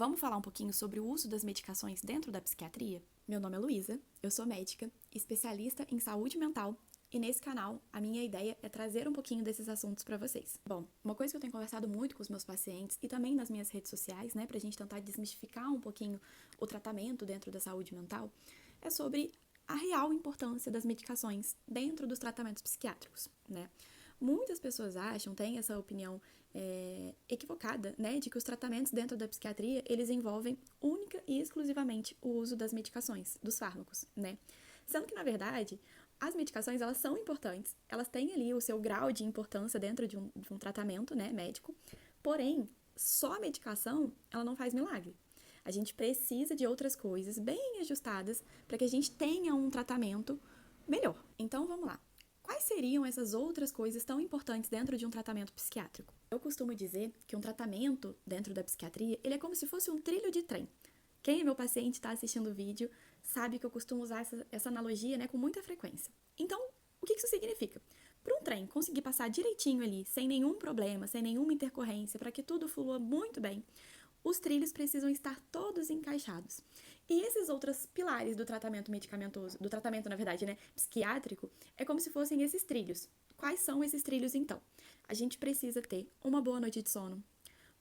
Vamos falar um pouquinho sobre o uso das medicações dentro da psiquiatria? Meu nome é Luísa, eu sou médica, especialista em saúde mental e nesse canal a minha ideia é trazer um pouquinho desses assuntos para vocês. Bom, uma coisa que eu tenho conversado muito com os meus pacientes e também nas minhas redes sociais, né, pra gente tentar desmistificar um pouquinho o tratamento dentro da saúde mental, é sobre a real importância das medicações dentro dos tratamentos psiquiátricos, né? Muitas pessoas acham, têm essa opinião equivocada, né, de que os tratamentos dentro da psiquiatria, eles envolvem única e exclusivamente o uso das medicações, dos fármacos, né? Sendo que, na verdade, as medicações, elas são importantes, elas têm ali o seu grau de importância dentro de um tratamento, né, médico, porém, só a medicação, ela não faz milagre. A gente precisa de outras coisas bem ajustadas para que a gente tenha um tratamento melhor. Então, vamos lá. Quais seriam essas outras coisas tão importantes dentro de um tratamento psiquiátrico? Eu costumo dizer que um tratamento dentro da psiquiatria, ele é como se fosse um trilho de trem. Quem é meu paciente está assistindo o vídeo sabe que eu costumo usar essa analogia, né, com muita frequência. Então, o que isso significa? Para um trem conseguir passar direitinho ali, sem nenhum problema, sem nenhuma intercorrência, para que tudo flua muito bem, os trilhos precisam estar todos encaixados. E esses outros pilares do tratamento medicamentoso, do tratamento, na verdade, né, psiquiátrico, é como se fossem esses trilhos. Quais são esses trilhos, então? A gente precisa ter uma boa noite de sono,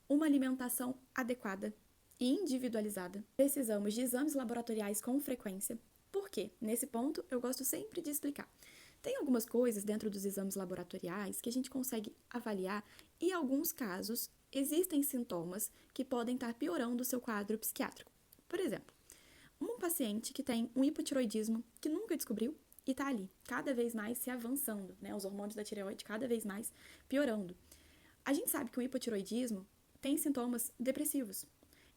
uma alimentação adequada e individualizada. Precisamos de exames laboratoriais com frequência. Por quê? Nesse ponto, eu gosto sempre de explicar. Tem algumas coisas dentro dos exames laboratoriais que a gente consegue avaliar e, em alguns casos, existem sintomas que podem estar piorando o seu quadro psiquiátrico. Por exemplo, um paciente que tem um hipotiroidismo que nunca descobriu e está ali, cada vez mais se avançando, né? Os hormônios da tireoide cada vez mais piorando. A gente sabe que o hipotiroidismo tem sintomas depressivos.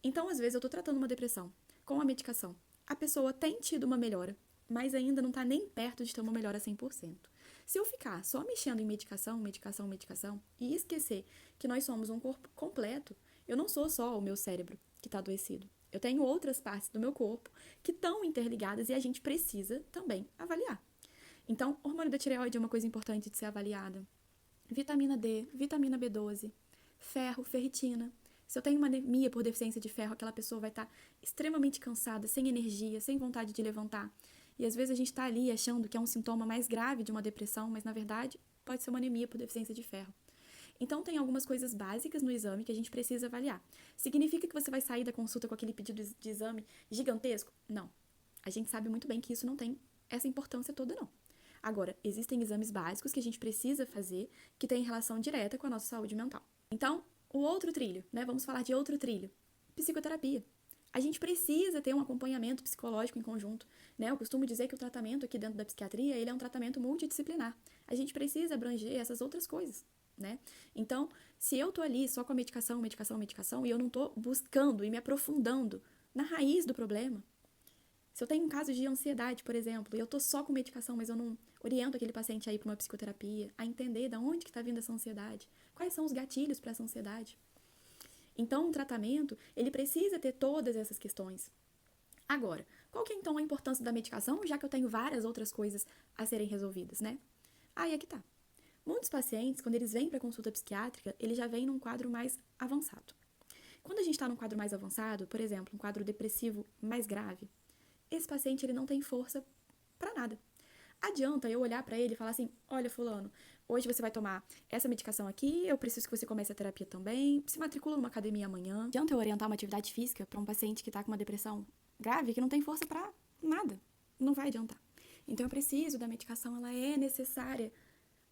Então, às vezes, eu estou tratando uma depressão com a medicação. A pessoa tem tido uma melhora, mas ainda não está nem perto de ter uma melhora 100%. Se eu ficar só mexendo em medicação, medicação, medicação e esquecer que nós somos um corpo completo, eu não sou só o meu cérebro que está adoecido. Eu tenho outras partes do meu corpo que estão interligadas e a gente precisa também avaliar. Então, hormônio da tireoide é uma coisa importante de ser avaliada. Vitamina D, vitamina B12, ferro, ferritina. Se eu tenho uma anemia por deficiência de ferro, aquela pessoa vai estar extremamente cansada, sem energia, sem vontade de levantar. E às vezes a gente está ali achando que é um sintoma mais grave de uma depressão, mas na verdade pode ser uma anemia por deficiência de ferro. Então tem algumas coisas básicas no exame que a gente precisa avaliar. Significa que você vai sair da consulta com aquele pedido de exame gigantesco? Não. A gente sabe muito bem que isso não tem essa importância toda, não. Agora, existem exames básicos que a gente precisa fazer que têm relação direta com a nossa saúde mental. Então, o outro trilho, né? Vamos falar de outro trilho. Psicoterapia. A gente precisa ter um acompanhamento psicológico em conjunto, né? Eu costumo dizer que o tratamento aqui dentro da psiquiatria, ele é um tratamento multidisciplinar. A gente precisa abranger essas outras coisas, né? Então, se eu tô ali só com a medicação, medicação, medicação, e eu não tô buscando e me aprofundando na raiz do problema, se eu tenho um caso de ansiedade, por exemplo, e eu tô só com medicação, mas eu não oriento aquele paciente a ir para uma psicoterapia, a entender de onde que está vindo essa ansiedade, quais são os gatilhos para essa ansiedade. Então, um tratamento, ele precisa ter todas essas questões. Agora, qual que é então a importância da medicação, já que eu tenho várias outras coisas a serem resolvidas, né? Aí é que tá. Muitos pacientes, quando eles vêm para consulta psiquiátrica, eles já vêm num quadro mais avançado. Quando a gente está num quadro mais avançado, por exemplo, um quadro depressivo mais grave, esse paciente ele não tem força para nada. Adianta eu olhar para ele e falar assim: olha, fulano, hoje você vai tomar essa medicação aqui, eu preciso que você comece a terapia também, se matricula numa academia amanhã. Adianta eu orientar uma atividade física para um paciente que está com uma depressão grave, que não tem força para nada. Não vai adiantar. Então eu preciso da medicação, ela é necessária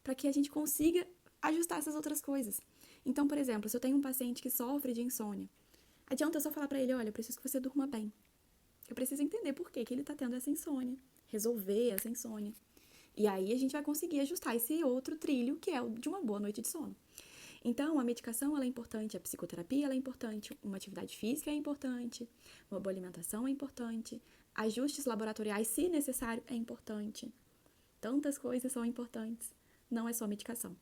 para que a gente consiga ajustar essas outras coisas. Então, por exemplo, se eu tenho um paciente que sofre de insônia, adianta eu só falar para ele: olha, eu preciso que você durma bem. Eu preciso entender por que ele está tendo essa insônia, resolver essa insônia. E aí a gente vai conseguir ajustar esse outro trilho, que é o de uma boa noite de sono. Então, a medicação ela é importante, a psicoterapia ela é importante, uma atividade física é importante, uma boa alimentação é importante, ajustes laboratoriais, se necessário, é importante. Tantas coisas são importantes, não é só medicação.